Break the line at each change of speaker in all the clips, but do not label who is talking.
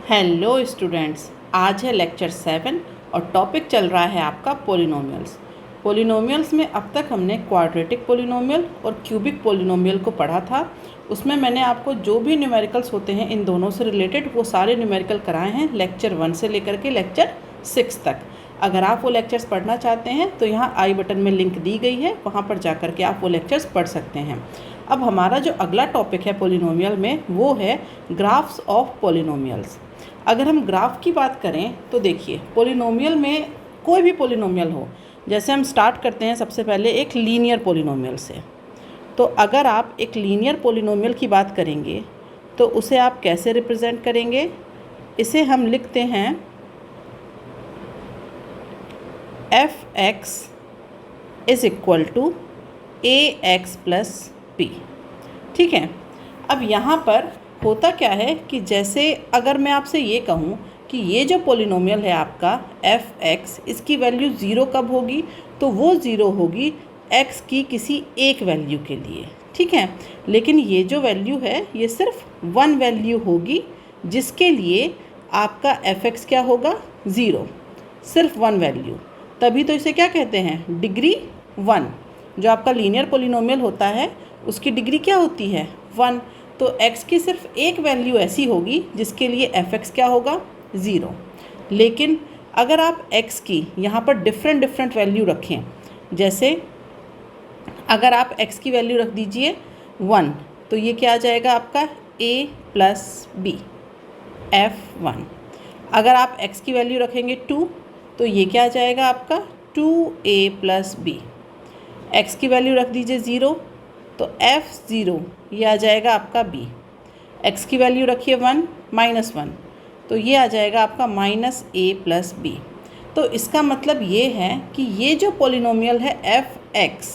Hello students, आज है lecture 7 और टॉपिक चल रहा है आपका पोलिनोमियल्स। पोलिनोमियल्स में अब तक हमने क्वाड्रेटिक पोलिनोमियल और क्यूबिक पोलिनोमियल को पढ़ा था। उसमें मैंने आपको जो भी न्यूमेरिकल्स होते हैं इन दोनों से रिलेटेड वो सारे न्यूमेरिकल कराए हैं लेक्चर 1 से लेकर के लेक्चर 6 तक। अगर आप वो लेक्चर्स पढ़ना चाहते हैं तो यहाँ आई बटन में लिंक दी गई है, वहाँ पर जा कर के आप वो लेक्चर्स पढ़ सकते हैं। अब हमारा जो अगला टॉपिक है पोलिनोमियल में वो है ग्राफ्स ऑफ पोलिनोमियल्स। अगर हम ग्राफ की बात करें तो देखिए, पोलिनोमियल में कोई भी पोलिनोमियल हो, जैसे हम स्टार्ट करते हैं सबसे पहले एक लीनियर पोलिनोमियल से। तो अगर आप एक लीनियर पोलिनोमियल की बात करेंगे तो उसे आप कैसे रिप्रेजेंट करेंगे? इसे हम लिखते हैं f(x) is equal to ax plus b। ठीक है। अब यहाँ पर होता क्या है कि जैसे अगर मैं आपसे ये कहूँ कि ये जो पोलिनोमियल है आपका f(x), इसकी वैल्यू 0 कब होगी? तो वो 0 होगी x की किसी एक वैल्यू के लिए। ठीक है। लेकिन ये जो वैल्यू है ये सिर्फ 1 वैल्यू होगी, जिसके लिए आपका f(x) क्या होगा? 0, सिर्फ 1 वैल्यू। तभी तो इसे क्या कहते हैं? डिग्री 1। जो आपका लीनियर पोलिनोमियल होता है उसकी डिग्री क्या होती है? 1। तो x की सिर्फ एक वैल्यू ऐसी होगी जिसके लिए f(x) क्या होगा? 0। लेकिन अगर आप x की यहाँ पर डिफरेंट वैल्यू रखें, जैसे अगर आप x की वैल्यू रख दीजिए 1, तो ये क्या आ जाएगा आपका a प्लस b, f1। अगर आप x की वैल्यू रखेंगे 2, तो ये क्या आ जाएगा आपका 2a प्लस b। x की वैल्यू रख दीजिए 0, तो f0 ये आ जाएगा आपका b। x की वैल्यू रखिए 1 -1, तो ये आ जाएगा आपका -a प्लस b। तो इसका मतलब ये है कि ये जो पोलिनोमियल है f(x),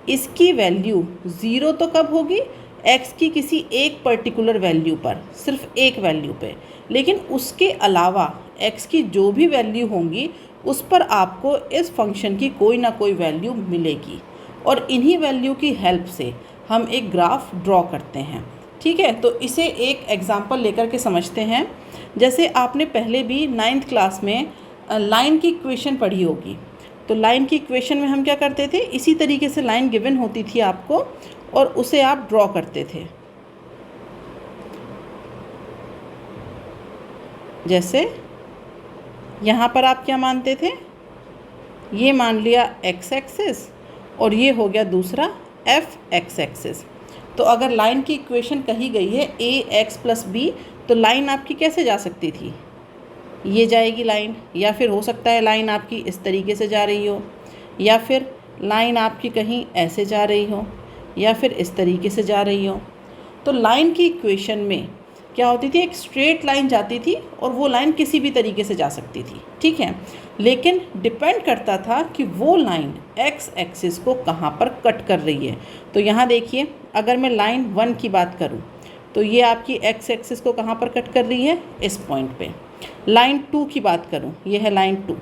इसकी वैल्यू 0 तो कब होगी? x की किसी एक पर्टिकुलर वैल्यू पर, सिर्फ एक वैल्यू पे। लेकिन उसके अलावा x की जो भी वैल्यू होंगी उस पर आपको इस फंक्शन की कोई ना कोई वैल्यू मिलेगी, और इन्हीं वैल्यू की हेल्प से हम एक ग्राफ ड्रॉ करते हैं। ठीक है। तो इसे एक एग्जांपल लेकर के समझते हैं। जैसे आपने पहले भी 9th क्लास में लाइन की इक्वेशन पढ़ी होगी। तो लाइन की इक्वेशन में हम क्या करते थे? इसी तरीके से लाइन गिवन होती थी आपको और उसे आप ड्रॉ करते थे। जैसे यहाँ पर आप क्या मानते थे? ये मान लिया x एक्सिस और ये हो गया दूसरा f(x) एक्सिस। तो अगर लाइन की इक्वेशन कही गई है ax प्लस b, तो लाइन आपकी कैसे जा सकती थी? ये जाएगी लाइन, या फिर हो सकता है लाइन आपकी इस तरीके से जा रही हो, या फिर लाइन आपकी कहीं ऐसे जा रही हो, या फिर इस तरीके से जा रही हो। तो लाइन की इक्वेशन में क्या होती थी? एक स्ट्रेट लाइन जाती थी और वो लाइन किसी भी तरीके से जा सकती थी। ठीक है। लेकिन डिपेंड करता था कि वो लाइन x एक्सिस को कहाँ पर कट कर रही है। तो यहाँ देखिए, अगर मैं लाइन 1 की बात करूँ तो ये आपकी x एक्सिस को कहाँ पर कट कर रही है? इस पॉइंट पे। लाइन 2 की बात करूँ, ये है लाइन 2,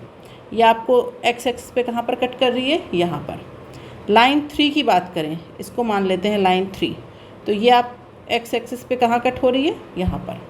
ये आपको x एक्सिस पे कहाँ पर कट कर रही है? यहाँ पर। लाइन 3 की बात करें, इसको मान लेते हैं लाइन 3, तो ये आप x एक्सिस पे कहाँ कट हो रही है? यहाँ पर।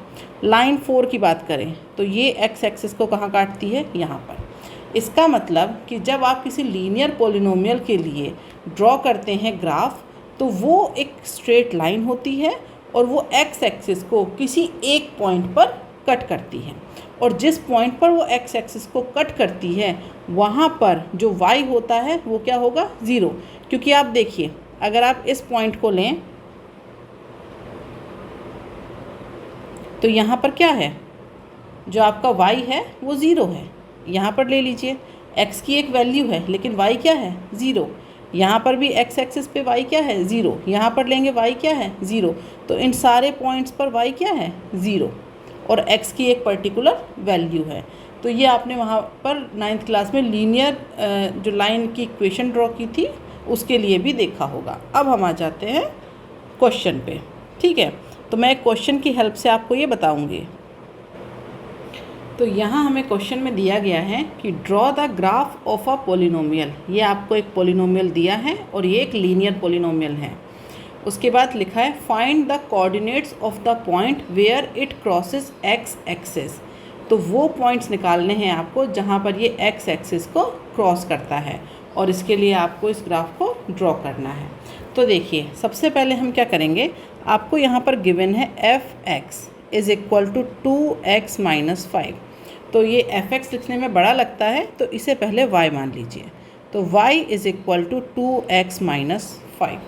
लाइन 4 की बात करें तो ये x एक्सिस को कहाँ काटती है? यहाँ पर। इसका मतलब कि जब आप किसी लीनियर पोलिनोमियल के लिए ड्रॉ करते हैं ग्राफ, तो वो एक स्ट्रेट लाइन होती है और वो x एक्सिस को किसी एक पॉइंट पर कट करती है, और जिस पॉइंट पर वो x एक्सिस को कट करती है वहाँ पर जो y होता है वो क्या होगा? 0। क्योंकि आप देखिए, अगर आप इस पॉइंट को लें तो यहाँ पर क्या है? जो आपका y है वो 0 है। यहाँ पर ले लीजिए, x की एक वैल्यू है लेकिन y क्या है? 0। यहाँ पर भी x एक्सिस पे y क्या है? 0। यहाँ पर लेंगे y क्या है? 0। तो इन सारे पॉइंट्स पर y क्या है? 0, और x की एक पर्टिकुलर वैल्यू है। तो ये आपने वहाँ पर 9th क्लास में लीनियर जो लाइन की इक्वेशन ड्रॉ की थी उसके लिए भी देखा होगा। अब हम आ जाते हैं क्वेश्चन पे। ठीक है। तो मैं क्वेश्चन की हेल्प से आपको ये बताऊंगी। तो यहाँ हमें क्वेश्चन में दिया गया है कि draw the graph of a polynomial. ये आपको एक पोलिनोमियल दिया है और ये एक लीनियर पोलिनोमियल है। उसके बाद लिखा है find the coordinates of the point where it crosses x axis. तो वो पॉइंट्स निकालने हैं आपको जहाँ पर ये एक्स एक्सिस को क्रॉस करता है, और इसके लिए आपको इस ग्राफ को ड्रॉ करना है। तो देखिए सबसे पहले हम क्या करेंगे, आपको यहाँ पर गिवन है f x is equal to 2x minus 5। तो ये एफ एक्स लिखने में बड़ा लगता है, तो इसे पहले y मान लीजिए। तो y is equal to 2x minus 5।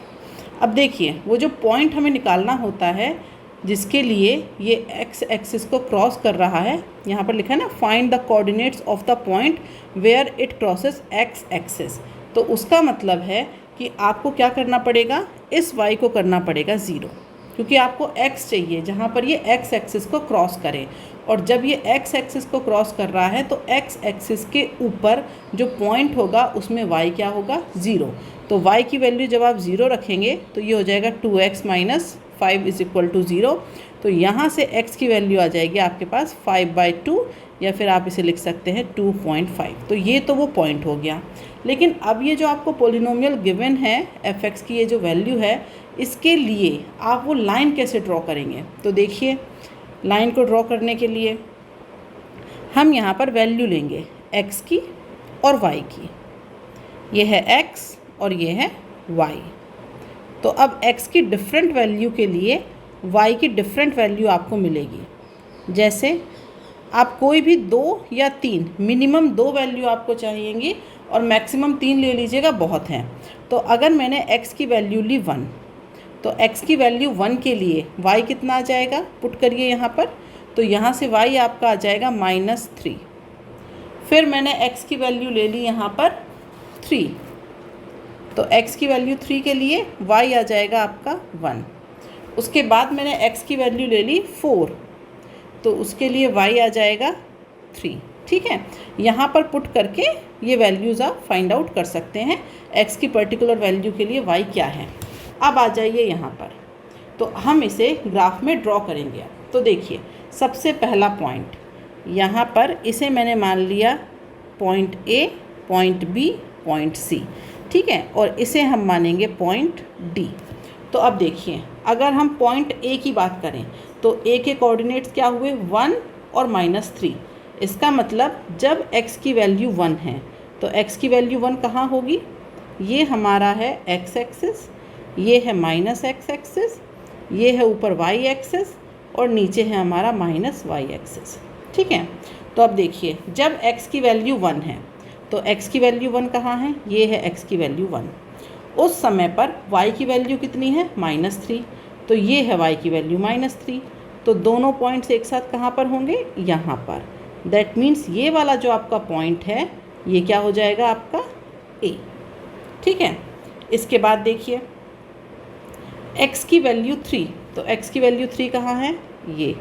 अब देखिए वो जो पॉइंट हमें निकालना होता है जिसके लिए ये एक्स एक्सिस को क्रॉस कर रहा है, यहाँ पर लिखा है ना find the coordinates of the point where it crosses x axis. तो उसका मतलब है कि आपको क्या करना पड़ेगा, इस y को करना पड़ेगा 0, क्योंकि आपको x चाहिए जहाँ पर ये x एक्सिस को क्रॉस करे। और जब ये x एक्सिस को क्रॉस कर रहा है तो x एक्सिस के ऊपर जो पॉइंट होगा उसमें y क्या होगा, 0। तो y की वैल्यू जब आप 0 रखेंगे तो ये हो जाएगा 2x minus 5 is equal to 0। तो यहाँ से x की वैल्यू आ जाएगी आपके पास 5/2, या फिर आप इसे लिख सकते हैं 2.5। तो ये तो वो पॉइंट हो गया। लेकिन अब ये जो आपको पोलिनोमियल गिवन है एफ एक्स की ये जो वैल्यू है, इसके लिए आप वो लाइन कैसे ड्रॉ करेंगे। तो देखिए लाइन को ड्रॉ करने के लिए हम यहाँ पर वैल्यू लेंगे x की और y की। ये है x और ये है y। तो अब x की डिफरेंट वैल्यू के लिए y की डिफरेंट वैल्यू आपको मिलेगी। जैसे आप कोई भी 2 या 3, मिनिमम 2 वैल्यू आपको चाहिएंगी और मैक्सिमम 3 ले लीजिएगा, बहुत हैं। तो अगर मैंने x की वैल्यू ली 1, तो x की वैल्यू 1 के लिए y कितना आ जाएगा, पुट करिए यहाँ पर। तो यहाँ से y आपका आ जाएगा -3। फिर मैंने x की वैल्यू ले ली यहाँ पर 3, तो x की वैल्यू 3 के लिए y आ जाएगा आपका 1। उसके बाद मैंने x की वैल्यू ले ली 4, तो उसके लिए y आ जाएगा 3। ठीक है, यहाँ पर पुट करके ये वैल्यूज़ आप फाइंड आउट कर सकते हैं x की पर्टिकुलर वैल्यू के लिए y क्या है। अब आ जाइए यहाँ पर, तो हम इसे ग्राफ में ड्रॉ करेंगे। तो देखिए सबसे पहला पॉइंट यहाँ पर, इसे मैंने मान लिया point A, point B, point C। ठीक है, और इसे हम मानेंगे पॉइंट D। तो अब देखिए अगर हम पॉइंट A की बात करें तो A के कोऑर्डिनेट्स क्या हुए, 1 और -3। इसका मतलब जब x की वैल्यू 1 है तो x की वैल्यू 1 कहाँ होगी, ये हमारा है x एक्सिस, ये है -x एक्सिस, ये है ऊपर y एक्सिस और नीचे है हमारा -y एक्सिस। ठीक है, तो अब देखिए जब x की वैल्यू 1 है तो x की वैल्यू 1 कहाँ है, ये है x की वैल्यू 1। उस समय पर y की वैल्यू कितनी है, -3, तो ये है y की वैल्यू -3। तो दोनों पॉइंट्स एक साथ कहाँ पर होंगे, यहाँ पर। दैट मीन्स ये वाला जो आपका पॉइंट है ये क्या हो जाएगा आपका A। ठीक है, इसके बाद देखिए x की वैल्यू 3, तो x की वैल्यू 3 कहाँ है, ये।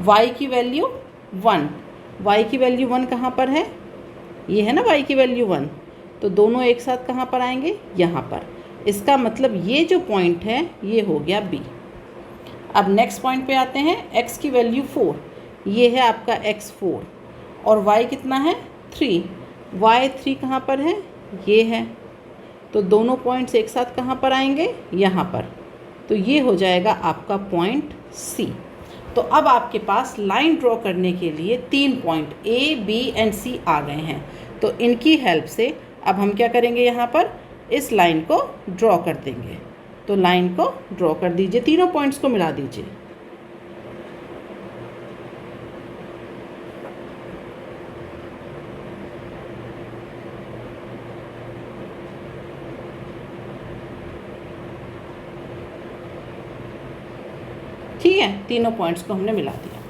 y की वैल्यू 1, y की वैल्यू 1 कहाँ पर है, ये है ना y की वैल्यू 1। तो दोनों एक साथ कहाँ पर आएंगे, यहाँ पर। इसका मतलब ये जो पॉइंट है ये हो गया B। अब नेक्स्ट पॉइंट पे आते हैं, x की वैल्यू 4, ये है आपका x4, और y कितना है 3, y3 कहाँ पर है, ये है। तो दोनों पॉइंट्स एक साथ कहाँ पर आएंगे, यहाँ पर। तो ये हो जाएगा आपका पॉइंट C। तो अब आपके पास लाइन ड्रॉ करने के लिए 3 point A, B and C आ गए हैं। तो इनकी हेल्प से अब हम क्या करेंगे, यहाँ पर इस लाइन को ड्रॉ कर देंगे। तो लाइन को ड्रॉ कर दीजिए, तीनों पॉइंट्स को मिला दीजिए। ठीक है, तीनों पॉइंट्स को हमने मिला दिया।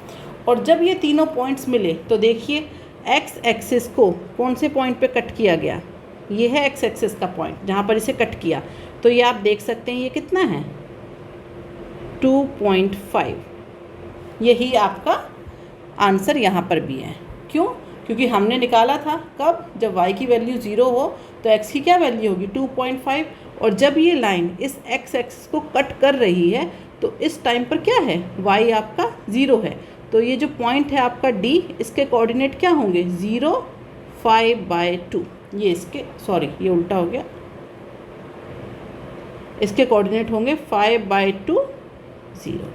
और जब ये तीनों पॉइंट्स मिले तो देखिए एक्स एक्सिस को कौन से पॉइंट पे कट किया गया, ये है एक्स एक्सिस का पॉइंट जहाँ पर इसे कट किया। तो ये आप देख सकते हैं ये कितना है, 2.5। यही आपका आंसर यहाँ पर भी है। क्यों, क्योंकि हमने निकाला था कब, जब y की वैल्यू 0 हो तो x की क्या वैल्यू होगी 2.5। और जब ये लाइन इस x एक्सिस को कट कर रही है तो इस टाइम पर क्या है, y आपका 0 है। तो ये जो पॉइंट है आपका D, इसके कोऑर्डिनेट क्या होंगे 0, 5/2। ये इसके, सॉरी ये उल्टा हो गया, इसके कोऑर्डिनेट होंगे 5/2 0।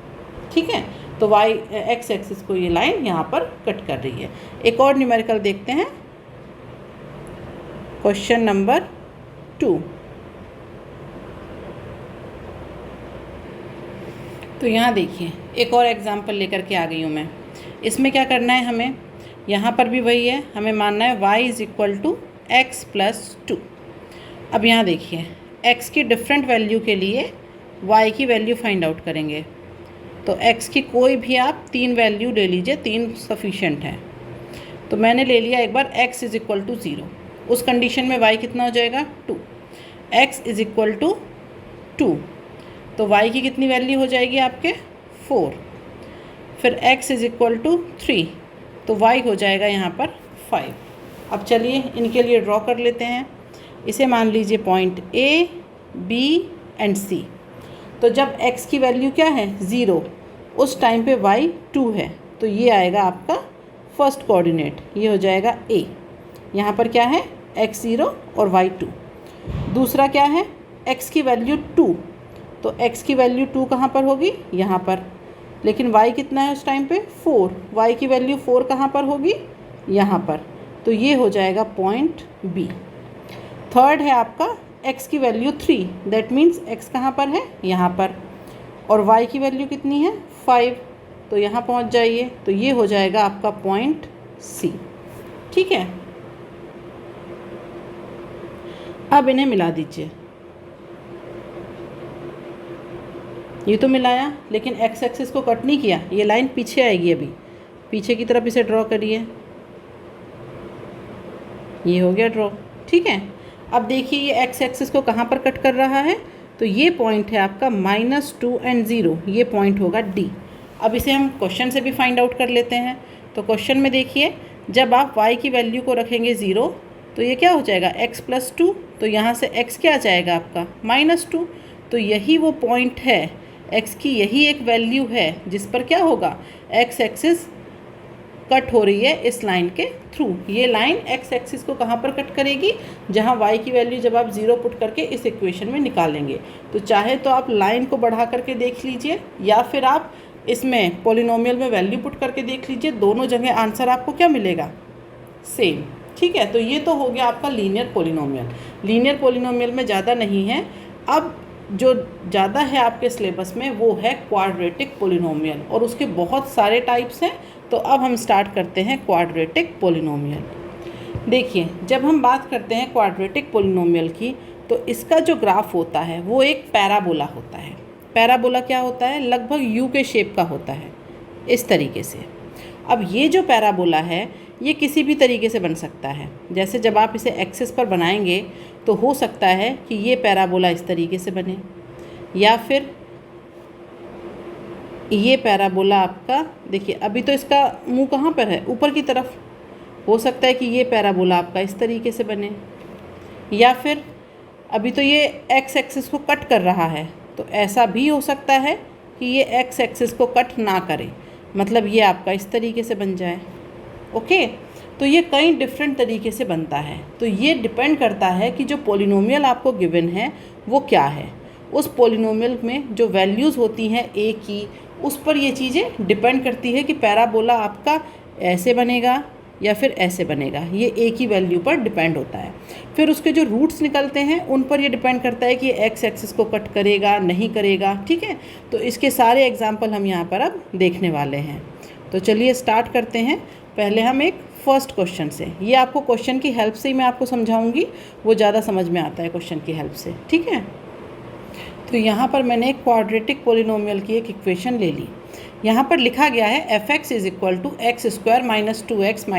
ठीक है, तो वाई एक्स एक्सिस को ये लाइन यहाँ पर कट कर रही है। एक और न्यूमेरिकल देखते हैं, क्वेश्चन नंबर 2। तो यहाँ देखिए एक और एग्जांपल लेकर के आ गई हूँ मैं। इसमें क्या करना है हमें, यहाँ पर भी वही है, हमें मानना है y = x + 2। अब यहाँ देखिए x की डिफरेंट वैल्यू के लिए y की वैल्यू फाइंड आउट करेंगे। तो x की कोई भी आप 3 वैल्यू ले लीजिए, 3 सफिशेंट है। तो मैंने ले लिया एक बार x = 0। उस कंडीशन में y कितना हो जाएगा 2। x = 2, तो y की कितनी वैल्यू हो जाएगी आपके 4। फिर x = 3, तो y हो जाएगा यहाँ पर 5। अब चलिए इनके लिए ड्रॉ कर लेते हैं। इसे मान लीजिए point A, B and C। तो जब x की वैल्यू क्या है 0, उस टाइम पे y 2 है, तो ये आएगा आपका फर्स्ट कोऑर्डिनेट, ये हो जाएगा A। यहाँ पर क्या है x 0 और y 2। दूसरा क्या है x की वैल्यू 2, तो x की वैल्यू 2 कहाँ पर होगी यहाँ पर, लेकिन y कितना है उस टाइम पे 4, y की वैल्यू 4 कहाँ पर होगी यहाँ पर, तो ये हो जाएगा पॉइंट B। थर्ड है आपका x की वैल्यू 3, दैट मीन्स x कहाँ पर है यहाँ पर, और y की वैल्यू कितनी है 5, तो यहाँ पहुँच जाइए, तो ये हो जाएगा आपका पॉइंट C। ठीक है, अब इन्हें मिला दीजिए। ये तो मिलाया, लेकिन x एक्सिस को कट नहीं किया, ये लाइन पीछे आएगी, अभी पीछे की तरफ इसे ड्रॉ करिए। ये हो गया ड्रॉ। ठीक है, अब देखिए ये x एक्सिस को कहाँ पर कट कर रहा है, तो ये पॉइंट है आपका -2 और 0, ये पॉइंट होगा D। अब इसे हम क्वेश्चन से भी फाइंड आउट कर लेते हैं। तो क्वेश्चन में देखिए जब आप y की वैल्यू को रखेंगे 0, तो ये क्या हो जाएगा x + 2, तो यहाँ से x क्या आ जाएगा आपका -2। तो यही वो पॉइंट है, x की यही एक वैल्यू है जिस पर क्या होगा x एक्सिस कट हो रही है इस लाइन के थ्रू। ये लाइन x एक्सिस को कहाँ पर कट करेगी, जहाँ y की वैल्यू जब आप 0 पुट करके इस इक्वेशन में निकालेंगे। तो चाहे तो आप लाइन को बढ़ा करके देख लीजिए, या फिर आप इसमें पॉलिनोमियल में वैल्यू पुट करके देख लीजिए, दोनों जगह आंसर आपको क्या मिलेगा सेम। ठीक है, तो ये तो हो गया आपका लीनियर पॉलिनोमियल। लीनियर पॉलिनोमियल में ज़्यादा नहीं है। अब जो ज़्यादा है आपके सिलेबस में वो है क्वाड्रेटिक पॉलिनोमियल, और उसके बहुत सारे टाइप्स हैं। तो अब हम स्टार्ट करते हैं क्वाड्रेटिक पॉलिनोमियल। देखिए जब हम बात करते हैं क्वाड्रेटिक पॉलिनोमियल की, तो इसका जो ग्राफ होता है वो एक पैराबोला होता है। पैराबोला क्या होता है, लगभग यू के शेप का होता है इस तरीके से। अब ये जो पैराबोला है ये किसी भी तरीके से बन सकता है। जैसे जब आप इसे एक्सिस पर बनाएंगे तो हो सकता है कि ये पैराबोला इस तरीके से बने, या फिर ये पैराबोला आपका, देखिए अभी तो इसका मुंह कहाँ पर है ऊपर की तरफ, हो सकता है कि ये पैराबोला आपका इस तरीके से बने, या फिर अभी तो ये एक्स एक्सिस को कट कर रहा है, तो ऐसा भी हो सकता है कि ये एक्स एक्सिस को कट ना करे, मतलब ये आपका इस तरीके से बन जाए। ओके, तो ये कई डिफरेंट तरीके से बनता है। तो ये डिपेंड करता है कि जो पॉलिनोमियल आपको गिवन है वो क्या है, उस पॉलिनोमियल में जो वैल्यूज़ होती हैं ए की, उस पर ये चीज़ें डिपेंड करती है कि पैराबोला आपका ऐसे बनेगा या फिर ऐसे बनेगा। ये ए की वैल्यू पर डिपेंड होता है। फिर उसके जो रूट्स निकलते हैं उन पर ये डिपेंड करता है कि एक्स एक्सिस को कट करेगा नहीं करेगा। ठीक है, तो इसके सारे एग्जाम्पल हम यहाँ पर अब देखने वाले हैं। तो चलिए स्टार्ट करते हैं। पहले हम एक फर्स्ट क्वेश्चन से, ये आपको क्वेश्चन की हेल्प से ही मैं आपको समझाऊंगी, वो ज़्यादा समझ में आता है क्वेश्चन की हेल्प से। ठीक है, तो यहाँ पर मैंने एक क्वाड्रेटिक पॉलिनोमियल की एक इक्वेशन ले ली। यहाँ पर लिखा गया है f(x) = x² - 2x -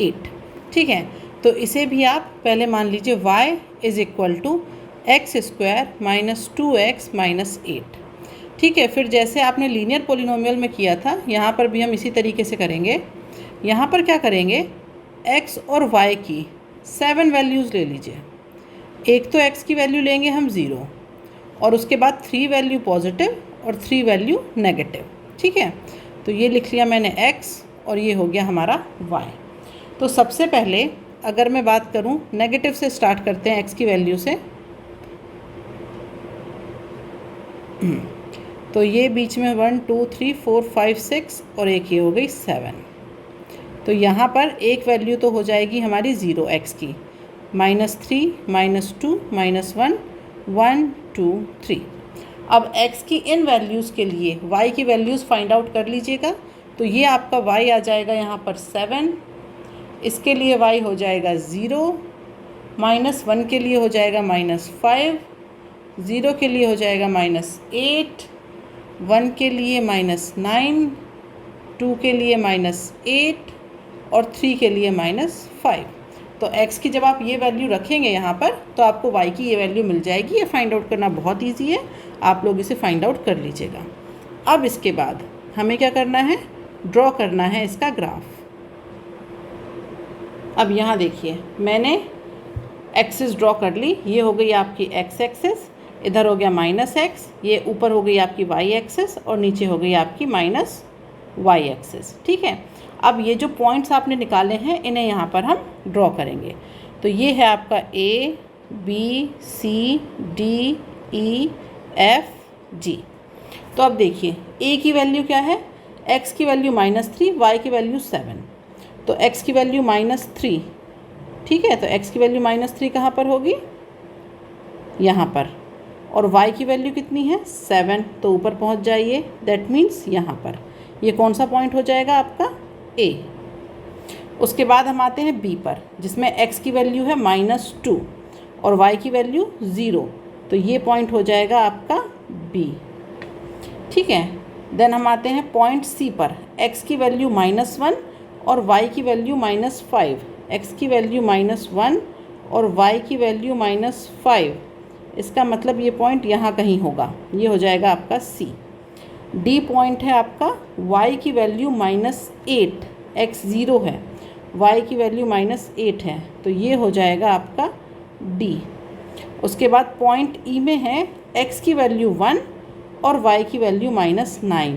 8। ठीक है, तो इसे भी आप पहले मान लीजिए y = x² - 2x - 8। ठीक है, फिर जैसे आपने लीनियर पॉलिनोमियल में किया था, यहाँ पर भी हम इसी तरीके से करेंगे। यहाँ पर क्या करेंगे, x और y की 7 वैल्यूज़ ले लीजिए। एक तो x की वैल्यू लेंगे हम 0, और उसके बाद 3 वैल्यू पॉजिटिव और 3 वैल्यू नेगेटिव। ठीक है, तो ये लिख लिया मैंने x और ये हो गया हमारा y। तो सबसे पहले अगर मैं बात करूँ नेगेटिव से स्टार्ट करते हैं x की वैल्यू से। तो ये बीच में 1 2 3 4 5 6 और एक ये हो गई 7। तो यहाँ पर एक वैल्यू तो हो जाएगी हमारी 0 x की, -3 -2 -1 1 2 3। अब x की इन वैल्यूज़ के लिए y की वैल्यूज़ फाइंड आउट कर लीजिएगा। तो ये आपका y आ जाएगा यहाँ पर 7, इसके लिए y हो जाएगा 0, -1 के लिए हो जाएगा -5, 0 के लिए हो जाएगा -8, 1 के लिए -9, 2 के लिए -8 और 3 के लिए -5। तो x की जब आप ये वैल्यू रखेंगे यहाँ पर तो आपको y की ये वैल्यू मिल जाएगी। ये फाइंड आउट करना बहुत इजी है, आप लोग इसे फाइंड आउट कर लीजिएगा। अब इसके बाद हमें क्या करना है, ड्रॉ करना है इसका ग्राफ। अब यहाँ देखिए मैंने एक्सिस ड्रॉ कर ली। ये हो गई आपकी x एक्सिस, इधर हो गया -x, ये ऊपर हो गई आपकी y एक्सिस और नीचे हो गई आपकी -y एक्सिस। ठीक है, अब ये जो पॉइंट्स आपने निकाले हैं इन्हें यहाँ पर हम ड्रॉ करेंगे। तो ये है आपका A B C D E F G। तो अब देखिए A की वैल्यू क्या है, x की वैल्यू -3, y की वैल्यू 7। तो x की वैल्यू -3, ठीक है, तो x की वैल्यू -3 कहाँ पर होगी, यहाँ पर। और y की वैल्यू कितनी है 7, तो ऊपर पहुँच जाइए, दैट मीन्स यहाँ पर। ये कौन सा पॉइंट हो जाएगा आपका A। उसके बाद हम आते हैं B पर, जिसमें x की वैल्यू है -2 और y की वैल्यू 0, तो ये पॉइंट हो जाएगा आपका B। ठीक है, देन हम आते हैं पॉइंट C पर, x की वैल्यू -1 और y की वैल्यू -5, x की वैल्यू -1 और y की वैल्यू -5, इसका मतलब ये पॉइंट यहाँ कहीं होगा, ये हो जाएगा आपका C। D पॉइंट है आपका, y की वैल्यू -8, x 0 है, y की वैल्यू -8 है, तो ये हो जाएगा आपका D। उसके बाद पॉइंट E में है, x की वैल्यू 1 और y की वैल्यू -9,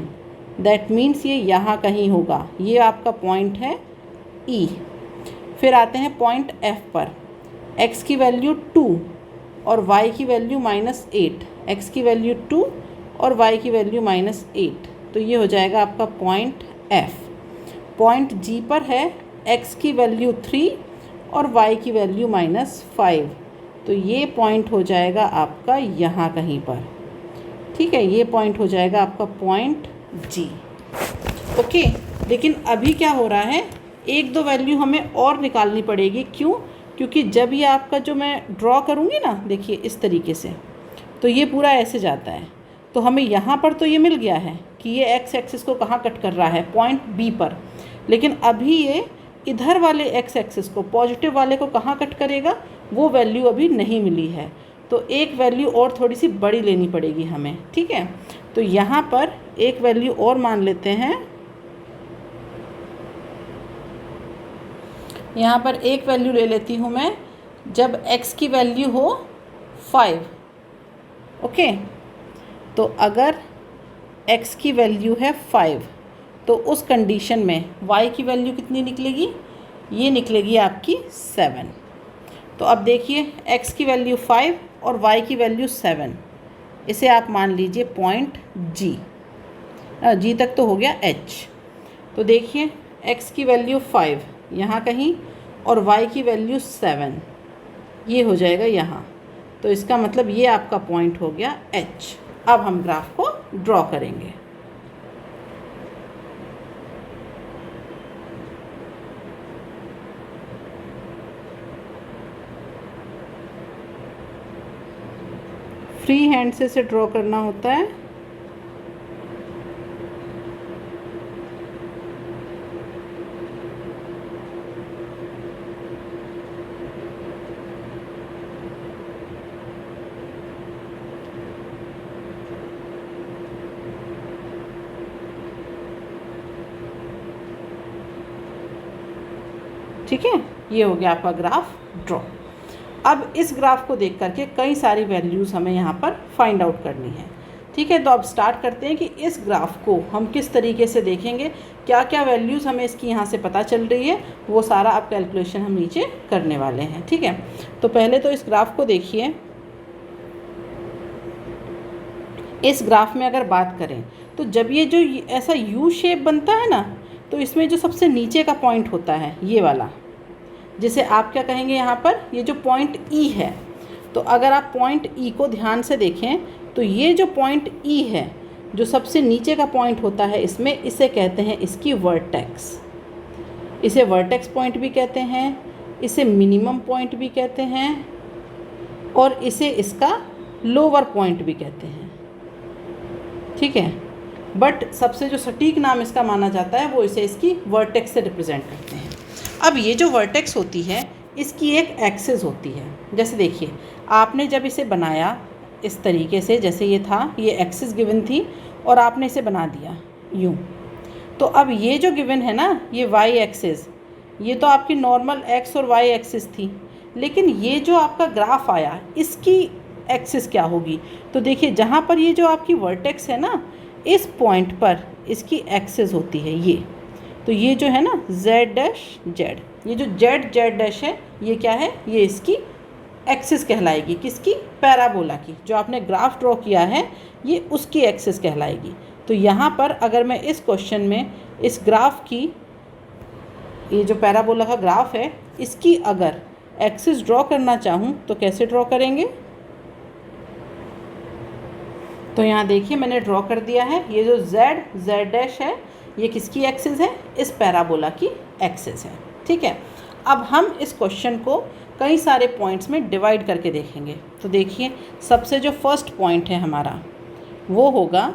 दैट मीन्स ये यहाँ कहीं होगा, ये आपका पॉइंट है E। फिर आते हैं पॉइंट F पर, x की वैल्यू 2 और y की वैल्यू -8, x की वैल्यू 2 और y की वैल्यू -8, तो ये हो जाएगा आपका पॉइंट F। पॉइंट G पर है, x की वैल्यू 3 और y की वैल्यू -5, तो ये पॉइंट हो जाएगा आपका यहाँ कहीं पर। ठीक है, ये पॉइंट हो जाएगा आपका पॉइंट G। ओके, लेकिन अभी क्या हो रहा है, एक दो वैल्यू हमें और निकालनी पड़ेगी। क्यों? क्योंकि जब ये आपका जो मैं ड्रॉ करूँगी ना, देखिए इस तरीके से, तो ये पूरा ऐसे जाता है। तो हमें यहाँ पर तो ये मिल गया है कि ये एक्स एक्सिस को कहाँ कट कर रहा है, पॉइंट बी पर, लेकिन अभी ये इधर वाले एक्स एक्सिस को, पॉजिटिव वाले को कहाँ कट करेगा, वो वैल्यू अभी नहीं मिली है। तो एक वैल्यू और थोड़ी सी बड़ी लेनी पड़ेगी हमें। ठीक है, तो यहाँ पर एक वैल्यू और मान लेते हैं, यहाँ पर एक वैल्यू ले लेती हूँ मैं, जब x की वैल्यू हो 5। ओके, तो अगर x की वैल्यू है 5, तो उस कंडीशन में y की वैल्यू कितनी निकलेगी, ये निकलेगी आपकी 7। तो अब देखिए x की वैल्यू 5 और y की वैल्यू 7, इसे आप मान लीजिए पॉइंट G तक तो हो गया H। तो देखिए x की वैल्यू 5 यहाँ कहीं और y की वैल्यू 7, ये हो जाएगा यहाँ। तो इसका मतलब ये आपका पॉइंट हो गया H। अब हम ग्राफ को ड्रॉ करेंगे। फ्री हैंड से इसे ड्रॉ करना होता है। ठीक है, ये हो गया आपका ग्राफ ड्रॉ। अब इस ग्राफ को देख करके कई सारी वैल्यूज़ हमें यहाँ पर फाइंड आउट करनी है। ठीक है, तो अब स्टार्ट करते हैं कि इस ग्राफ को हम किस तरीके से देखेंगे, क्या क्या वैल्यूज़ हमें इसकी यहाँ से पता चल रही है, वो सारा अब कैलकुलेशन हम नीचे करने वाले हैं। ठीक है, तो पहले तो इस ग्राफ को देखिए, इस ग्राफ में अगर बात करें तो जब ये जो ऐसा यू शेप बनता है ना, तो इसमें जो सबसे नीचे का पॉइंट होता है ये वाला, जिसे आप क्या कहेंगे यहाँ पर, ये जो पॉइंट ई है, तो अगर आप पॉइंट ई को ध्यान से देखें तो ये जो पॉइंट ई है, जो सबसे नीचे का पॉइंट होता है इसमें, इसे कहते हैं इसकी वर्टेक्स। इसे वर्टेक्स पॉइंट भी कहते हैं, इसे मिनिमम पॉइंट भी कहते हैं, और इसे इसका लोअर पॉइंट भी कहते हैं। ठीक है, बट सबसे जो सटीक नाम इसका माना जाता है वो इसे इसकी वर्टेक्स से रिप्रेजेंट करते हैं। अब ये जो वर्टेक्स होती है इसकी एक एक्सिस होती है। जैसे देखिए, आपने जब इसे बनाया इस तरीके से, जैसे ये था, ये एक्सिस गिवन थी और आपने इसे बना दिया यूँ, तो अब ये जो गिवन है ना, ये वाई एक्सिस, ये तो आपकी नॉर्मल एक्स और वाई एक्सिस थी, लेकिन ये जो आपका ग्राफ आया इसकी एक्सिस क्या होगी? तो देखिए, जहाँ पर ये जो आपकी वर्टेक्स है ना, इस पॉइंट पर इसकी एक्सिस होती है ये, तो ये जो है ना जेड डैश जेड, ये जो जेड जेड डैश है ये क्या है, ये इसकी एक्सिस कहलाएगी। किसकी? पैराबोला की। जो आपने ग्राफ ड्रॉ किया है ये उसकी एक्सिस कहलाएगी। तो यहाँ पर अगर मैं इस क्वेश्चन में इस ग्राफ की, ये जो पैराबोला का ग्राफ है, इसकी अगर एक्सिस ड्रॉ करना चाहूँ तो कैसे ड्रॉ करेंगे? तो यहाँ देखिए मैंने ड्रॉ कर दिया है। ये जो जेड डैश है ये किसकी एक्सिस है? इस पैराबोला की एक्सिस है। ठीक है, अब हम इस क्वेश्चन को कई सारे पॉइंट्स में डिवाइड करके देखेंगे। तो देखिए, सबसे जो फर्स्ट पॉइंट है हमारा वो होगा,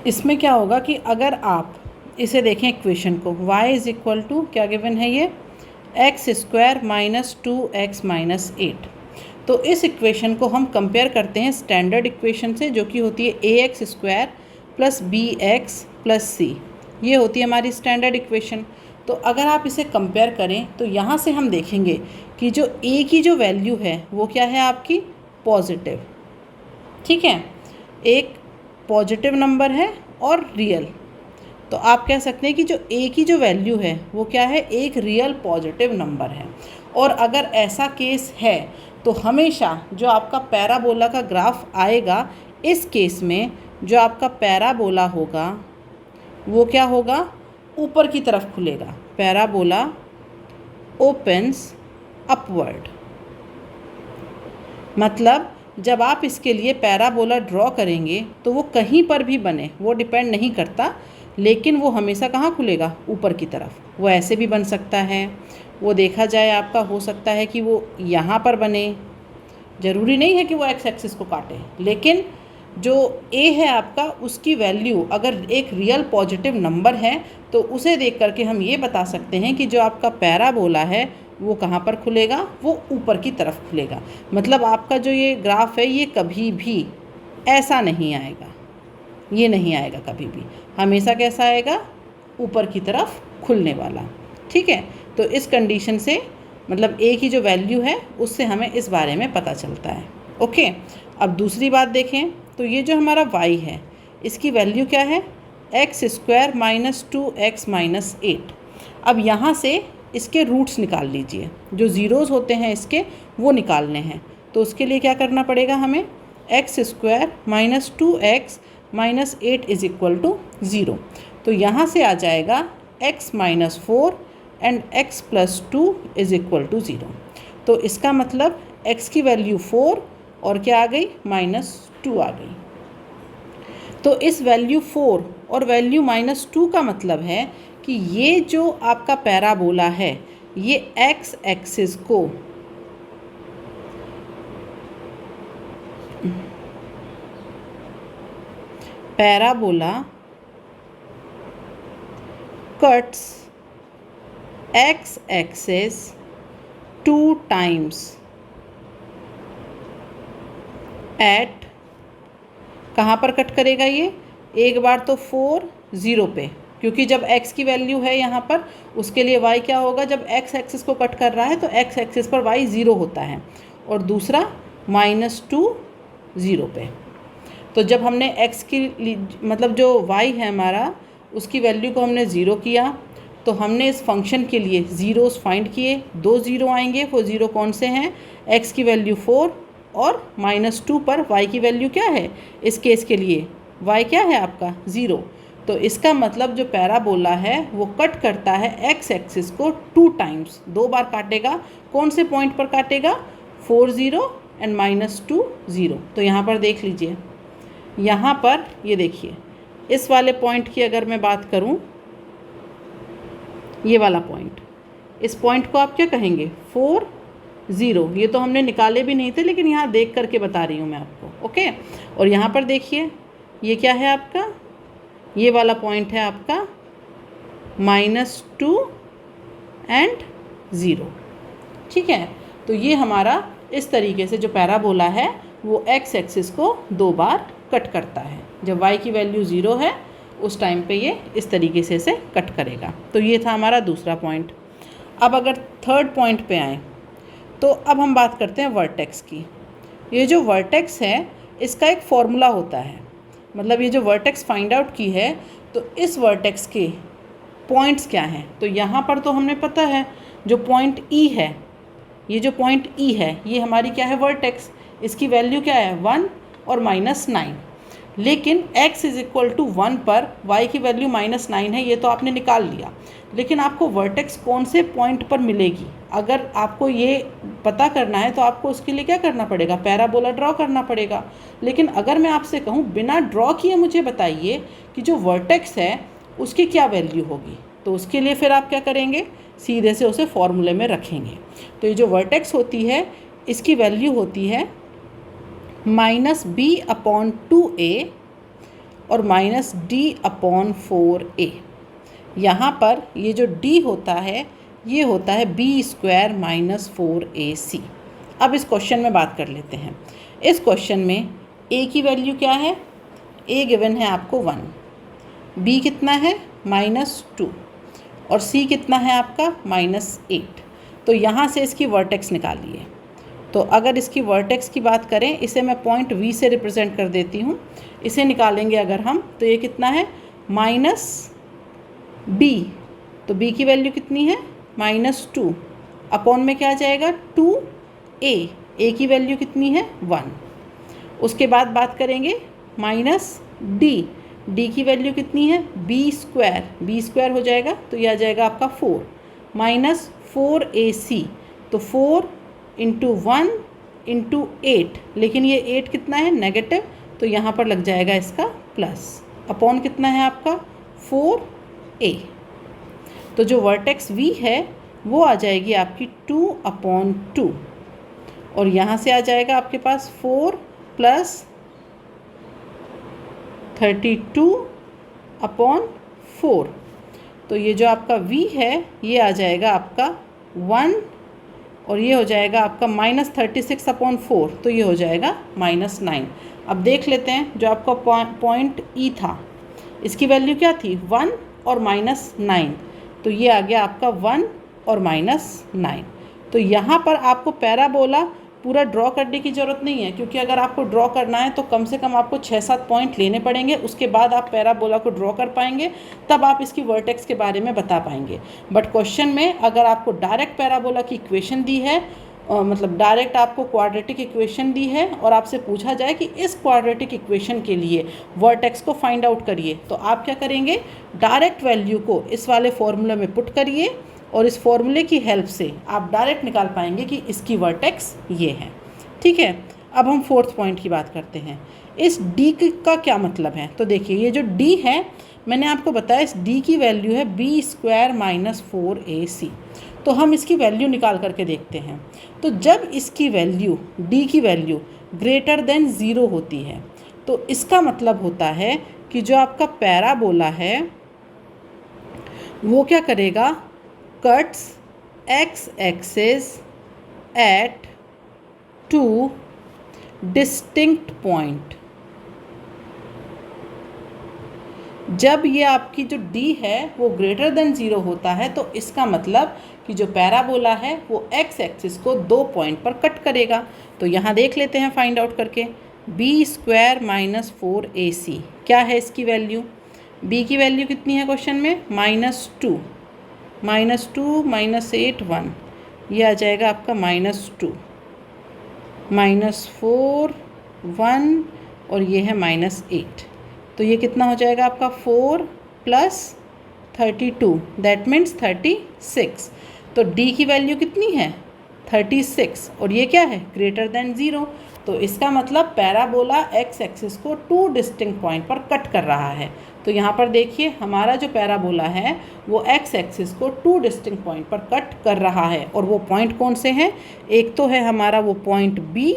इसमें क्या होगा कि अगर आप इसे देखें इक्वेशन को, y इज़ इक्वल टू क्या गिवन है ये, x square minus 2x minus 8। तो इस इक्वेशन को हम कंपेयर करते हैं स्टैंडर्ड इक्वेशन से, जो कि होती है ax square plus bx plus c। ये होती है हमारी स्टैंडर्ड इक्वेशन। तो अगर आप इसे कंपेयर करें तो यहाँ से हम देखेंगे कि जो a की जो वैल्यू है वो क्या है आपकी, पॉजिटिव। ठीक है, एक पॉजिटिव नंबर है और रियल। तो आप कह सकते हैं कि जो a की जो वैल्यू है वो क्या है, एक रियल पॉजिटिव नंबर है। और अगर ऐसा केस है तो हमेशा जो आपका पैराबोला का ग्राफ आएगा, इस केस में जो आपका पैराबोला होगा वो क्या होगा, ऊपर की तरफ खुलेगा। Parabola opens upward. मतलब जब आप इसके लिए पैराबोला ड्रॉ करेंगे तो वो कहीं पर भी बने, वो डिपेंड नहीं करता, लेकिन वो हमेशा कहाँ खुलेगा, ऊपर की तरफ। वो ऐसे भी बन सकता है, वो देखा जाए आपका हो सकता है कि वो यहाँ पर बने, ज़रूरी नहीं है कि वो एक्स एक्सिस को काटे। लेकिन जो a है आपका, उसकी वैल्यू अगर एक रियल पॉजिटिव नंबर है तो उसे देख करके हम ये बता सकते हैं कि जो आपका पैराबोला है वो कहाँ पर खुलेगा, वो ऊपर की तरफ खुलेगा। मतलब आपका जो ये ग्राफ है ये कभी भी ऐसा नहीं आएगा, ये नहीं आएगा कभी भी, हमेशा कैसा आएगा, ऊपर की तरफ खुलने वाला। ठीक है, तो इस कंडीशन से मतलब a की जो वैल्यू है उससे हमें इस बारे में पता चलता है। ओके, अब दूसरी बात देखें तो ये जो हमारा y है इसकी वैल्यू क्या है, x square minus 2x minus 8। अब यहाँ से इसके रूट्स निकाल लीजिए, जो ज़ीरोज़ होते हैं इसके वो निकालने हैं। तो उसके लिए क्या करना पड़ेगा हमें, x square minus 2x minus 8 is equal to 0। तो यहाँ से आ जाएगा x minus 4 and x plus 2 is equal to 0। तो इसका मतलब x की वैल्यू 4 और क्या आ गई, माइनस 2 आ गई। तो इस वैल्यू 4 और वैल्यू माइनस 2 का मतलब है कि ये जो आपका पैराबोला है ये x एक्सिस को parabola cuts x axis 2 times at, कहाँ पर कट करेगा ये, एक बार तो 4 0 पे, क्योंकि जब x की वैल्यू है यहाँ पर, उसके लिए y क्या होगा, जब x एक्सिस को कट कर रहा है तो x एक्सिस पर y 0 होता है, और दूसरा -2 0 पे। तो जब हमने x की मतलब जो y है हमारा उसकी वैल्यू को हमने 0 किया, तो हमने इस फंक्शन के लिए ज़ीरोज़ फाइंड किए, 2 0 आएंगे। वो 0 कौन से हैं, x की वैल्यू 4 और -2 पर y की वैल्यू क्या है इस केस के लिए, y क्या है आपका 0। तो इसका मतलब जो पैराबोला है वो कट करता है x एक्सिस को 2 टाइम्स, 2 बार काटेगा। कौन से पॉइंट पर काटेगा, 4 0 एंड -2 0। तो यहाँ पर देख लीजिए, यहाँ पर ये देखिए इस वाले पॉइंट की अगर मैं बात करूँ, ये वाला पॉइंट, इस पॉइंट को आप क्या कहेंगे 4 0। ये तो हमने निकाले भी नहीं थे लेकिन यहाँ देख करके बता रही हूँ मैं आपको, ओके। और यहाँ पर देखिए ये क्या है आपका, ये वाला पॉइंट है आपका -2 एंड 0, ठीक है। तो ये हमारा इस तरीके से जो पैराबोला है वो x एक्सिस को 2 बार कट करता है। जब y की वैल्यू 0 है उस टाइम पे ये इस तरीके से इसे कट करेगा। तो ये था हमारा दूसरा पॉइंट। अब अगर थर्ड पॉइंट पे आएँ तो अब हम बात करते हैं वर्टेक्स की। ये जो वर्टेक्स है इसका एक फॉर्मूला होता है, मतलब ये जो वर्टेक्स फाइंड आउट की है तो इस वर्टेक्स के पॉइंट्स क्या हैं। तो यहाँ पर तो हमें पता है जो पॉइंट E है, ये जो पॉइंट E है ये हमारी क्या है वर्टेक्स, इसकी वैल्यू क्या है 1 और -9। लेकिन x = 1 पर y की वैल्यू -9 है, ये तो आपने निकाल लिया। लेकिन आपको वर्टेक्स कौन से पॉइंट पर मिलेगी, अगर आपको ये पता करना है तो आपको उसके लिए क्या करना पड़ेगा, पैराबोला ड्रॉ करना पड़ेगा। लेकिन अगर मैं आपसे कहूँ बिना ड्रॉ किए मुझे बताइए कि जो वर्टेक्स है उसकी क्या वैल्यू होगी, तो उसके लिए फिर आप क्या करेंगे, सीधे से उसे फॉर्मूले में रखेंगे। तो ये जो वर्टेक्स होती है इसकी वैल्यू होती है -b/2a और -d/4a। यहाँ पर ये जो d होता है ये होता है b² - 4ac। अब इस क्वेश्चन में बात कर लेते हैं। इस क्वेश्चन में a की वैल्यू क्या है, a गिवन है आपको 1, b कितना है -2 और c कितना है आपका -8। तो यहाँ से इसकी वर्टेक्स निकालिए। तो अगर इसकी वर्टेक्स की बात करें, इसे मैं पॉइंट V से रिप्रेजेंट कर देती हूँ। इसे निकालेंगे अगर हम तो ये कितना है -b, तो b की वैल्यू कितनी है -2, अपॉन में क्या आ जाएगा 2a, a की वैल्यू कितनी है 1। उसके बाद बात करेंगे -d, d की वैल्यू कितनी है b² हो जाएगा तो ये आ जाएगा आपका 4 -4ac। तो 4 × 1 × 8, लेकिन ये 8 कितना है नेगेटिव, तो यहाँ पर लग जाएगा इसका प्लस, अपॉन कितना है आपका 4a। तो जो वर्टेक्स V है वो आ जाएगी आपकी 2/2 और यहाँ से आ जाएगा आपके पास 4 + 32/4। तो ये जो आपका V है ये आ जाएगा आपका 1 और ये हो जाएगा आपका -36/4, तो ये हो जाएगा -9। अब देख लेते हैं जो आपका पॉइंट E था इसकी वैल्यू क्या थी 1 और -9, तो ये आ गया आपका 1 और -9। तो यहाँ पर आपको पैराबोला पूरा ड्रॉ करने की ज़रूरत नहीं है, क्योंकि अगर आपको ड्रॉ करना है तो कम से कम आपको 6-7 पॉइंट लेने पड़ेंगे, उसके बाद आप पैराबोला को ड्रॉ कर पाएंगे, तब आप इसकी वर्टेक्स के बारे में बता पाएंगे। बट क्वेश्चन में अगर आपको डायरेक्ट पैराबोला की इक्वेशन दी है, मतलब डायरेक्ट आपको क्वाड्रेटिक इक्वेशन दी है और आपसे पूछा जाए कि इस क्वाड्रेटिक इक्वेशन के लिए वर्टेक्स को फाइंड आउट करिए, तो आप क्या करेंगे, डायरेक्ट वैल्यू को इस वाले फॉर्मूले में पुट करिए और इस फॉर्मूले की हेल्प से आप डायरेक्ट निकाल पाएंगे कि इसकी वर्टेक्स ये है। ठीक है, अब हम फोर्थ पॉइंट की बात करते हैं। इस D का क्या मतलब है, तो देखिए ये जो D है मैंने आपको बताया इस D की वैल्यू है b² - 4ac। तो हम इसकी वैल्यू निकाल करके देखते हैं। तो जब इसकी वैल्यू D की वैल्यू >0 होती है तो इसका मतलब होता है कि जो आपका पैराबोला है वो क्या करेगा, cuts x axis at 2 distinct point. जब ये आपकी जो D है वो >0 होता है तो इसका मतलब कि जो पैराबोला है वो x एक्सिस को 2 पॉइंट पर कट करेगा। तो यहाँ देख लेते हैं फाइंड आउट करके, b² - 4ac क्या है इसकी वैल्यू, b की वैल्यू कितनी है क्वेश्चन में -2 -2 -8 1, ये आ जाएगा आपका -2 -4 1 और ये है -8। तो ये कितना हो जाएगा आपका 4 + 32, दैट मीन्स 36। तो d की वैल्यू कितनी है 36 और ये क्या है ग्रेटर देन 0। तो इसका मतलब पैराबोला x एक्सिस को 2 डिस्टिंक्ट पॉइंट पर कट कर रहा है। तो यहाँ पर देखिए हमारा जो पैराबोला है वो x एक्सिस को 2 डिस्टिंक्ट पॉइंट पर कट कर रहा है। और वो पॉइंट कौन से हैं, एक तो है हमारा वो पॉइंट B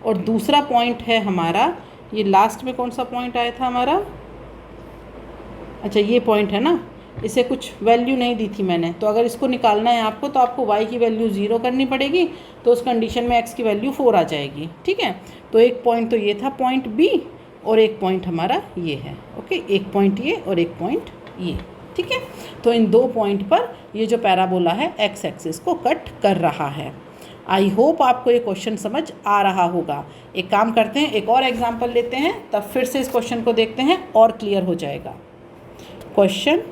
और दूसरा पॉइंट है हमारा, ये लास्ट में कौन सा पॉइंट आया था हमारा, अच्छा ये पॉइंट है ना, इसे कुछ वैल्यू नहीं दी थी मैंने। तो अगर इसको निकालना है आपको तो आपको y की वैल्यू 0 करनी पड़ेगी, तो उस कंडीशन में x की वैल्यू 4 आ जाएगी। ठीक है, तो एक पॉइंट तो ये था पॉइंट B और एक पॉइंट हमारा ये है। ओके, एक पॉइंट ये और एक पॉइंट ये। ठीक है, तो इन दो पॉइंट पर ये जो पैराबोला है x एक्सिस को कट कर रहा है। आई होप आपको ये क्वेश्चन समझ आ रहा होगा। एक काम करते हैं, एक और एग्जाम्पल लेते हैं, तब फिर से इस क्वेश्चन को देखते हैं और क्लियर हो जाएगा क्वेश्चन।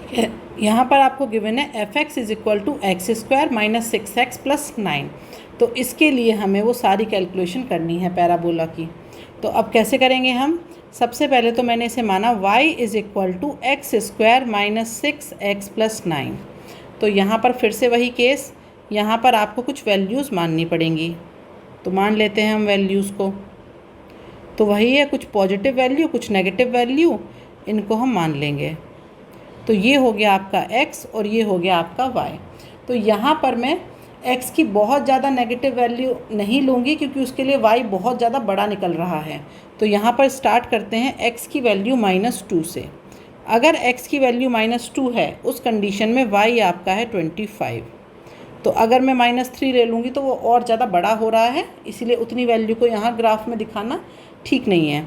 ठीक है, यहाँ पर आपको गिवन है f(x) = x² - 6x + 9। तो इसके लिए हमें वो सारी कैलकुलेशन करनी है पैराबोला की। तो अब कैसे करेंगे हम, सबसे पहले तो मैंने इसे माना y = x² - 6x + 9। तो यहाँ पर फिर से वही केस, यहाँ पर आपको कुछ वैल्यूज़ माननी पड़ेंगी। तो मान लेते हैं हम वैल्यूज़ को, तो वही है कुछ पॉजिटिव वैल्यू कुछ नेगेटिव वैल्यू, इनको हम मान लेंगे। तो ये हो गया आपका x और ये हो गया आपका y। तो यहाँ पर मैं x की बहुत ज़्यादा नेगेटिव वैल्यू नहीं लूँगी क्योंकि उसके लिए y बहुत ज़्यादा बड़ा निकल रहा है। तो यहाँ पर स्टार्ट करते हैं x की वैल्यू -2 से। अगर x की वैल्यू -2 है उस कंडीशन में y आपका है 25। तो अगर मैं -3 ले लूँगी तो वो और ज़्यादा बड़ा हो रहा है, इसीलिए उतनी वैल्यू को यहाँ ग्राफ में दिखाना ठीक नहीं है।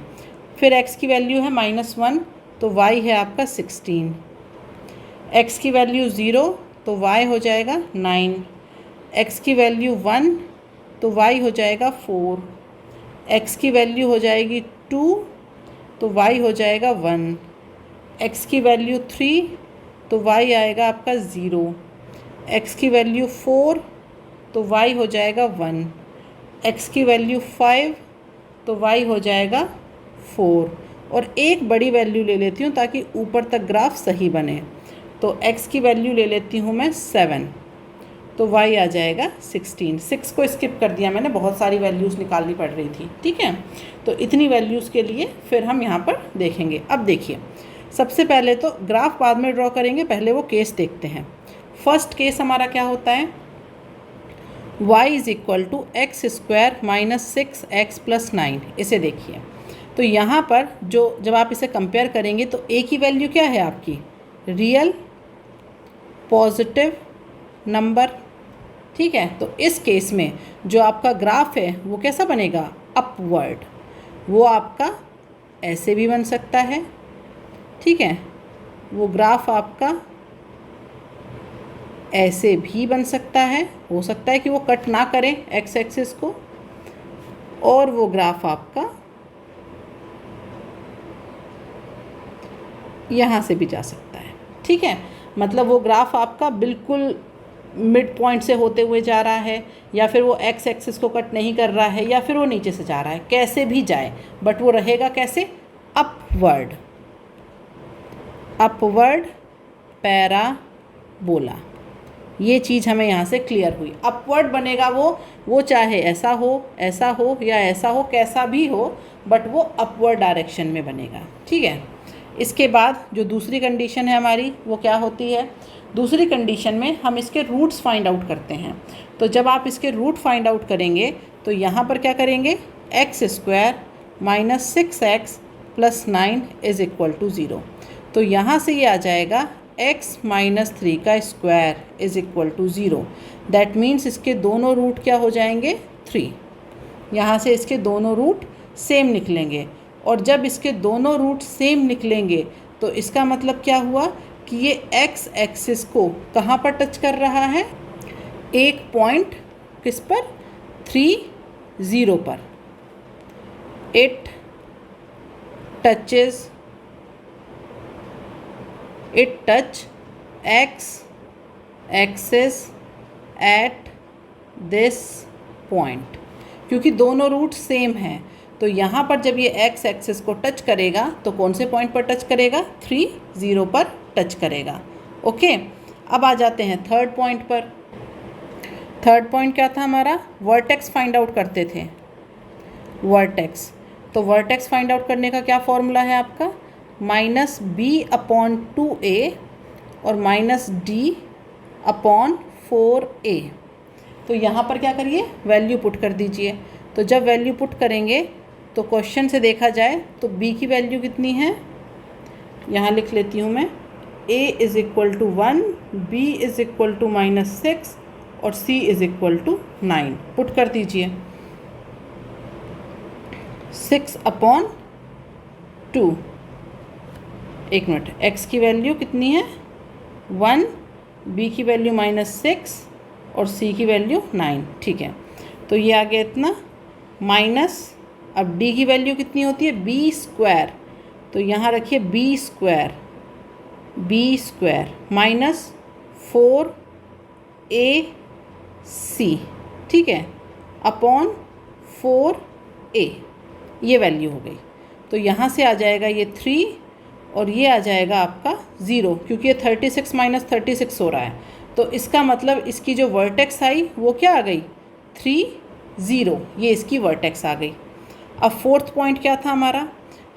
फिर x की वैल्यू है -1 तो y है आपका 16। x की वैल्यू 0 तो y हो जाएगा 9। x की वैल्यू 1 तो y हो जाएगा 4। x की वैल्यू हो जाएगी 2 तो y हो जाएगा 1। x की वैल्यू 3 तो y आएगा आपका 0। x की वैल्यू 4 तो y हो जाएगा 1। x की वैल्यू 5 तो y हो जाएगा 4। और एक बड़ी वैल्यू ले लेती हूँ ताकि ऊपर तक ग्राफ सही बने। तो x की वैल्यू ले लेती हूँ मैं 7 तो y आ जाएगा 16। 6 को स्किप कर दिया मैंने, बहुत सारी वैल्यूज़ निकालनी पड़ रही थी। ठीक है, तो इतनी वैल्यूज़ के लिए फिर हम यहाँ पर देखेंगे। अब देखिए, सबसे पहले तो ग्राफ बाद में ड्रॉ करेंगे, पहले वो केस देखते हैं। फर्स्ट केस हमारा क्या होता है, y = x² - 6x + 9। इसे देखिए, तो यहाँ पर जब आप इसे कंपेयर करेंगे तो a की वैल्यू क्या है आपकी, रियल पॉजिटिव नंबर। ठीक है, तो इस केस में जो आपका ग्राफ है वो कैसा बनेगा, अपवर्ड। वो आपका ऐसे भी बन सकता है। ठीक है, वो ग्राफ आपका ऐसे भी बन सकता है, हो सकता है कि वो कट ना करें x एक्सिस को, और वो ग्राफ आपका यहाँ से भी जा सकता है। ठीक है, मतलब वो ग्राफ आपका बिल्कुल मिड पॉइंट से होते हुए जा रहा है, या फिर वो x एक्सिस को कट नहीं कर रहा है, या फिर वो नीचे से जा रहा है, कैसे भी जाए बट वो रहेगा कैसे, अपवर्ड। अपवर्ड पैराबोला, ये चीज़ हमें यहाँ से क्लियर हुई। अपवर्ड बनेगा वो चाहे ऐसा हो या ऐसा हो, कैसा भी हो, बट वो अपवर्ड डायरेक्शन में बनेगा। ठीक है, इसके बाद जो दूसरी कंडीशन है हमारी वो क्या होती है, दूसरी कंडीशन में हम इसके रूट्स फाइंड आउट करते हैं। तो जब आप इसके रूट फाइंड आउट करेंगे तो यहाँ पर क्या करेंगे, x² - 6x + 9 = 0। तो यहाँ से ये आ जाएगा x - 3 का स्क्वायर = 0। दैट मीन्स इसके दोनों रूट क्या हो जाएंगे, 3। यहाँ से इसके दोनों रूट सेम निकलेंगे, और जब इसके दोनों रूट सेम निकलेंगे तो इसका मतलब क्या हुआ कि ये x एक्सिस को कहाँ पर टच कर रहा है, एक पॉइंट किस पर, 3 0 पर। It touch x axis at this point, क्योंकि दोनों रूट सेम हैं। तो यहाँ पर जब ये एक्स एक्सिस को टच करेगा तो कौन से पॉइंट पर टच करेगा? 3, 0 पर टच करेगा। ओके, अब आ जाते हैं थर्ड पॉइंट पर। थर्ड पॉइंट क्या था हमारा? वर्टेक्स फाइंड आउट करते थे, वर्टेक्स। तो वर्टेक्स फाइंड आउट करने का क्या फॉर्मूला है आपका? -b/2a और -d/4a। तो यहाँ पर क्या करिए? वैल्यू पुट कर दीजिए। तो जब वैल्यू पुट करेंगे तो क्वेश्चन से देखा जाए तो b की वैल्यू कितनी है? यहाँ लिख लेती हूँ मैं, a = 1, b = -6 और c = 9। पुट कर दीजिए। 6/2, एक मिनट, x की वैल्यू कितनी है? 1, b की वैल्यू -6 और c की वैल्यू 9। ठीक है, तो ये आ गया इतना माइनस। अब d की वैल्यू कितनी होती है? b²। तो यहाँ रखिए b² -4ac, ठीक है, अपॉन 4a, ये वैल्यू हो गई। तो यहाँ से आ जाएगा ये 3 और ये आ जाएगा आपका 0, क्योंकि ये 36 - 36 हो रहा है। तो इसका मतलब इसकी जो वर्टेक्स आई वो क्या आ गई? 3, 0, ये इसकी वर्टेक्स आ गई। अब फोर्थ पॉइंट क्या था हमारा?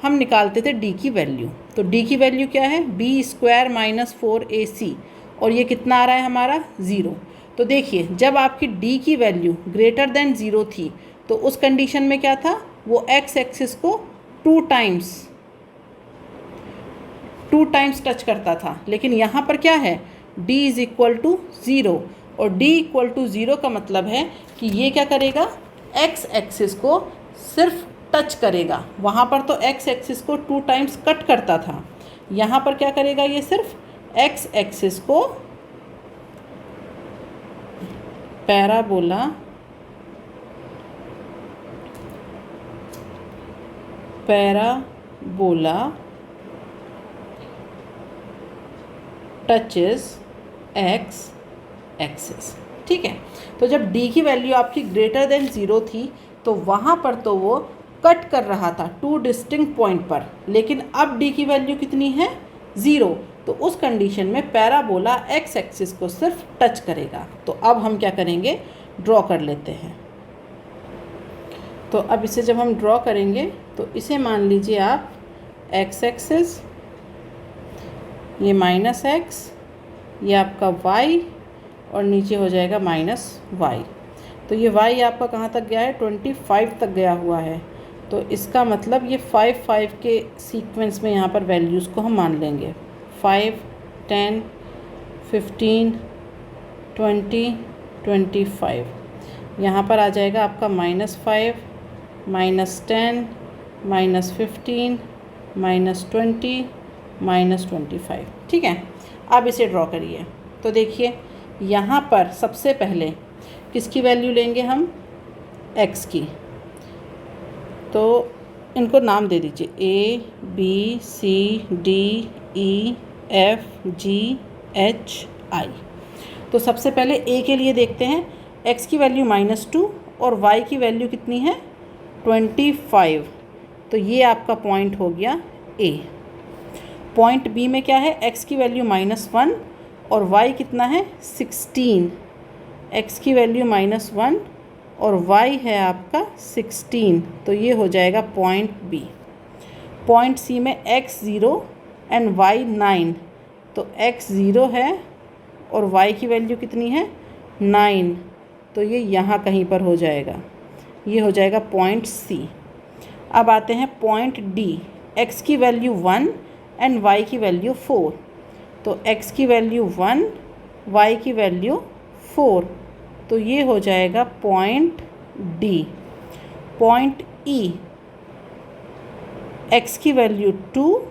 हम निकालते थे d की वैल्यू। तो d की वैल्यू क्या है? b² -4ac, और ये कितना आ रहा है हमारा? 0। तो देखिए, जब आपकी d की वैल्यू ग्रेटर देन 0 थी तो उस कंडीशन में क्या था? वो x एक्सिस को 2 टाइम्स टच करता था। लेकिन यहाँ पर क्या है? d = 0, और d = 0 का मतलब है कि ये क्या करेगा? x एक्सिस को सिर्फ टच करेगा। वहाँ पर तो x एक्सिस को 2 टाइम्स कट करता था, यहाँ पर क्या करेगा? ये सिर्फ x एक्सिस को पैराबोला टचेस x एक्सिस। ठीक है, तो जब d की वैल्यू आपकी ग्रेटर देन 0 थी तो वहाँ पर तो वो कट कर रहा था 2 डिस्टिंक्ट पॉइंट पर, लेकिन अब d की वैल्यू कितनी है? 0। तो उस कंडीशन में पैराबोला x एक्सिस को सिर्फ टच करेगा। तो अब हम क्या करेंगे? ड्रॉ कर लेते हैं। तो अब इसे जब हम ड्रॉ करेंगे तो इसे मान लीजिए आप x एक्सिस, ये -x, ये आपका y, और नीचे हो जाएगा -y। तो ये y आपका कहाँ तक गया है? 25 तक गया हुआ है। तो इसका मतलब ये 5, 5 के सीक्वेंस में यहाँ पर वैल्यूज़ को हम मान लेंगे। 5, 10, 15, 20, 25। यहाँ पर आ जाएगा आपका -5, -10, -15, -20, -25। ठीक है, अब इसे ड्रॉ करिए। तो देखिए, यहाँ पर सबसे पहले किसकी वैल्यू लेंगे हम? x की। तो इनको नाम दे दीजिए a, b, c, d, e, f, g, h, i। तो सबसे पहले a के लिए देखते हैं। x की वैल्यू -2 और y की वैल्यू कितनी है? 25। तो ये आपका पॉइंट हो गया a। पॉइंट b में क्या है? x की वैल्यू -1 और y कितना है? 16। x की वैल्यू -1 और y है आपका 16। तो ये हो जाएगा पॉइंट b। पॉइंट c में x 0 एंड y 9। तो x 0 है और y की वैल्यू कितनी है? 9। तो ये यहाँ कहीं पर हो जाएगा, ये हो जाएगा पॉइंट c। अब आते हैं पॉइंट d। x की वैल्यू 1 एंड y की वैल्यू 4। तो x की वैल्यू 1, y की वैल्यू 4। तो ये हो जाएगा point D। Point E, x की वैल्यू 2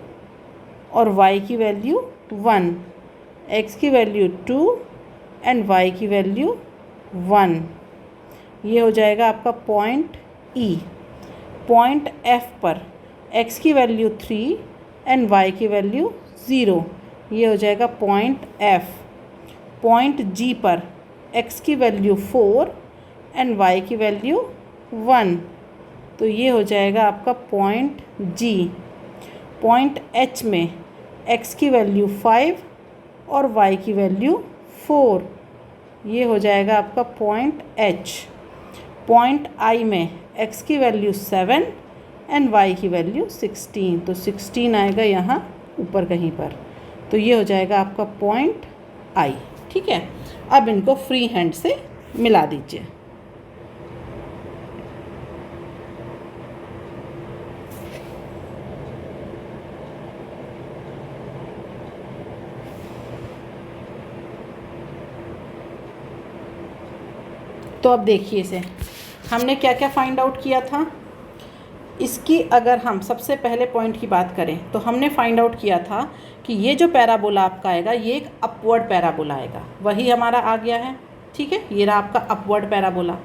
और y की वैल्यू 1। x की वैल्यू 2 एंड y की वैल्यू 1। ये हो जाएगा आपका पॉइंट E। पॉइंट F पर x की वैल्यू 3 एंड y की वैल्यू 0। ये हो जाएगा पॉइंट F। पॉइंट G पर x की वैल्यू 4 एंड y की वैल्यू 1। तो ये हो जाएगा आपका पॉइंट G। पॉइंट H में x की वैल्यू 5 और y की वैल्यू 4। ये हो जाएगा आपका पॉइंट H। पॉइंट I में x की वैल्यू 7 एंड y की वैल्यू 16। तो 16 आएगा यहाँ ऊपर कहीं पर। तो ये हो जाएगा आपका पॉइंट I। ठीक है, अब इनको फ्री हैंड से मिला दीजिए। तो अब देखिए इसे हमने क्या क्या फाइंड आउट किया था। इसकी अगर हम सबसे पहले पॉइंट की बात करें तो हमने फाइंड आउट किया था कि ये जो पैराबोला आपका आएगा ये एक अपवर्ड पैराबोला आएगा, वही हमारा आ गया है। ठीक है, ये रहा आपका अपवर्ड पैराबोला।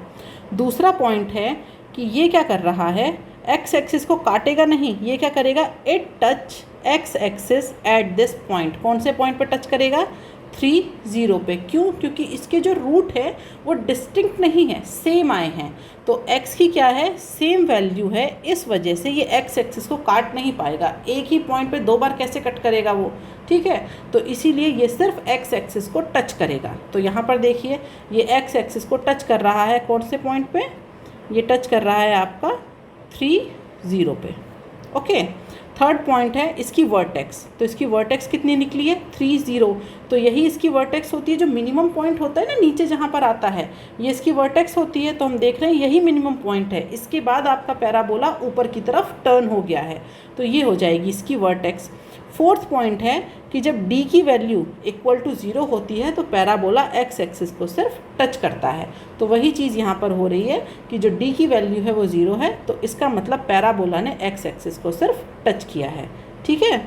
दूसरा पॉइंट है कि ये क्या कर रहा है, एक्स एक्सिस को काटेगा नहीं, ये क्या करेगा, it touch x axis at this point. कौन से पॉइंट पे टच करेगा, 3 0 पे। क्यों, क्योंकि इसके जो रूट है वो डिस्टिंक्ट नहीं है, सेम आए हैं। तो x की क्या है, सेम वैल्यू है, इस वजह से ये x एक्सिस को काट नहीं पाएगा। एक ही पॉइंट पे 2 बार कैसे कट करेगा वो। ठीक है, तो इसीलिए ये सिर्फ x एक्सिस को टच करेगा। तो यहाँ पर देखिए ये x एक्सिस को टच कर रहा है, कौन से पॉइंट पे, ये टच कर रहा है आपका 3 0 पे। ओके, थर्ड पॉइंट है इसकी वर्टेक्स। तो इसकी वर्टेक्स कितनी निकली है, 3 0। तो यही इसकी वर्टेक्स होती है, जो मिनिमम पॉइंट होता है ना नीचे जहाँ पर आता है, ये इसकी वर्टेक्स होती है। तो हम देख रहे हैं यही मिनिमम पॉइंट है। इसके बाद आपका पैराबोला ऊपर की तरफ टर्न हो गया है, तो ये हो जाएगी इसकी वर्टेक्स। फोर्थ पॉइंट है कि जब d की वैल्यू इक्वल टू 0 होती है तो पैराबोला x एक्सिस को सिर्फ टच करता है। तो वही चीज़ यहाँ पर हो रही है कि जो d की वैल्यू है वो 0 है, तो इसका मतलब पैराबोला ने x एक्सिस को सिर्फ टच किया है। ठीक है,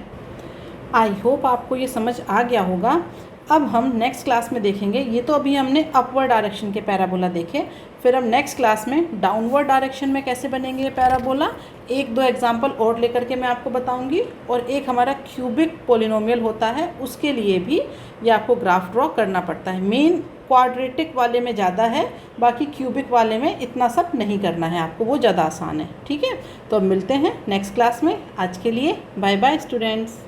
आई होप आपको ये समझ आ गया होगा। अब हम नेक्स्ट क्लास में देखेंगे, ये तो अभी हमने अपवर्ड डायरेक्शन के पैराबोला देखे, फिर हम नेक्स्ट क्लास में डाउनवर्ड डायरेक्शन में कैसे बनेंगे ये पैराबोला। 1-2 एग्जांपल और लेकर के मैं आपको बताऊंगी। और एक हमारा क्यूबिक पोलिनोमियल होता है, उसके लिए भी ये आपको ग्राफ ड्रॉ करना पड़ता है। मेन क्वाड्रेटिक वाले में ज़्यादा है, बाकी क्यूबिक वाले में इतना सब नहीं करना है आपको, वो ज़्यादा आसान है। ठीक है, तो अब मिलते हैं नेक्स्ट क्लास में। आज के लिए बाय बाय स्टूडेंट्स।